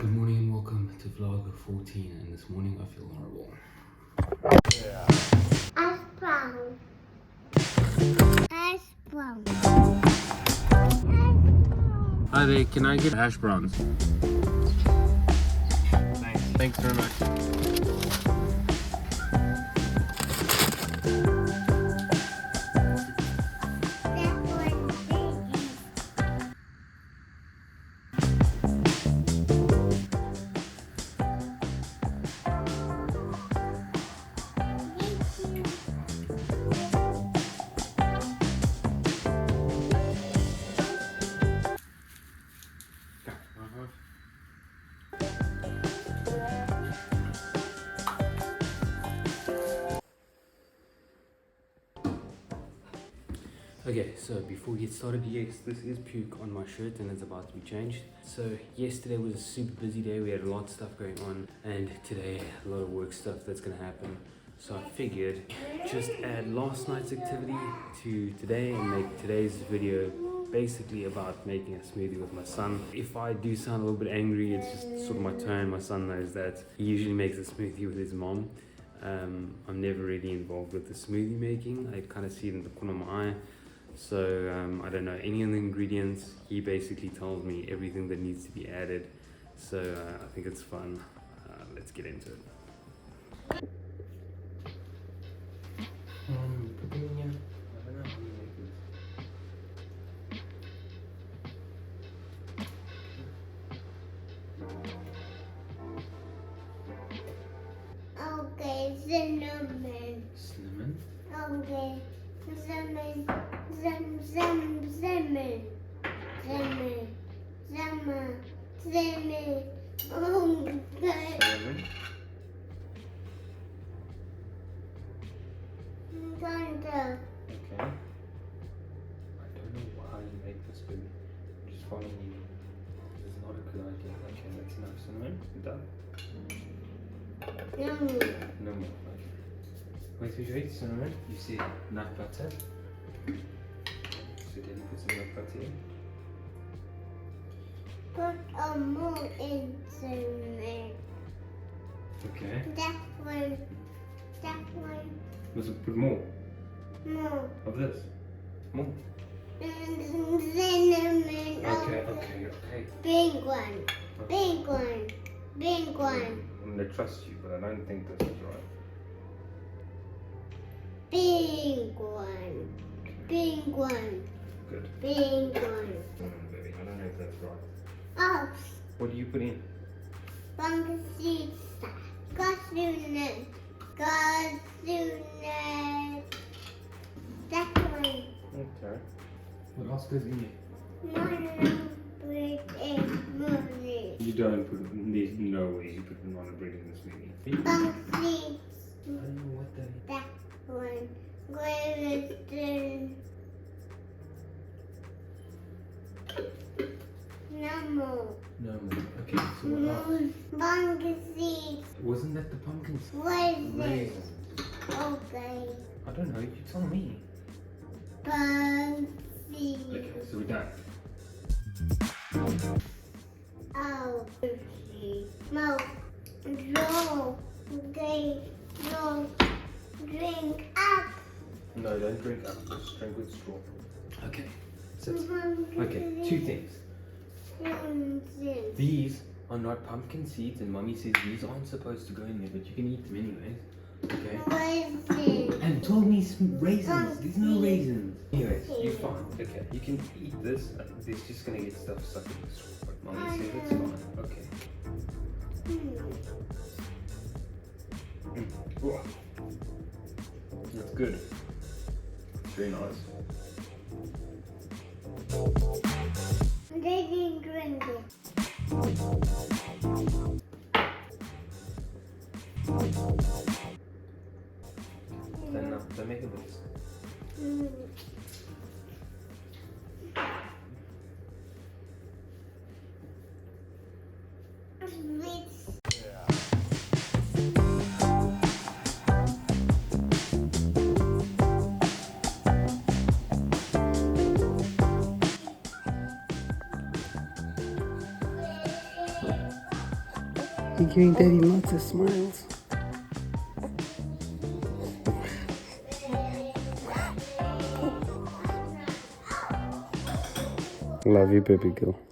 Good morning and welcome to vlog 14, and this morning I feel horrible. Ash brown. Ash brown. Hi there, can I get hash browns? Thanks very much. Okay, so before we get started, yes, this is puke on my shirt and it's about to be changed. So yesterday was a super busy day, we had a lot of stuff going on, and today a lot of work stuff that's gonna happen. So I figured just add last night's activity to today and make today's video basically about making a smoothie with my son. If I do sound a little bit angry, it's just sort of my tone. My son knows that. He usually makes a smoothie with his mom. I'm never really involved with the smoothie making. I kind of see it in the corner of my eye. So I don't know any of the ingredients. He basically tells me everything that needs to be added. So I think it's fun. Let's get into it. Put them in here. I don't know how you make this. Okay, cinnamon. Cinnamon. Okay, cinnamon. Cinnamon. Okay. Cinnamon. Thunder. Okay. I don't know how you make this, but I'm just following you. This is not a good idea. Okay, that's enough cinnamon. Done. Yummy. No more. Okay. Wait, cinnamon. You see nut butter. So then you put some nut butter in. Put a more in cinnamon. Okay. That one. That one. Let's put more More. of this. More. Cinnamon. Okay. Big one. Big one. Big one. I'm gonna trust you, but I don't think this is right. Big one. Big one. Good. Big one. Baby, I don't know if that's right. Oh, What do you put in? pumpkin seeds. Cashew that one. Okay. What else goes in here? Bread and money. You don't put. There's no way you put banana bread in this smoothie. Pumpkin seeds. I don't know what that is. That one. Gluten. No more. No more. Okay, so what else? Pumpkin seeds. Wasn't that the pumpkin seeds? What is this? Raisins. Okay. I don't know. You tell me. Pumpkin seeds. Okay, so we're done. Oh, no, no, okay, no, drink up. No, don't drink up. Just drink with straw. Okay. Okay, two things. These are not pumpkin seeds, and Mommy says these aren't supposed to go in there, but you can eat them anyways. Okay. Raisins. And told me some raisins. There's no raisins. Anyways, you're fine. Okay, you can eat this. There's just gonna get stuff stuck in the straw. But Mommy said it's fine. Okay. Whoa. That's good. It's very nice. They didn't drink it. Then don't make a mess. You're giving Daddy lots of smiles. Love you, baby girl.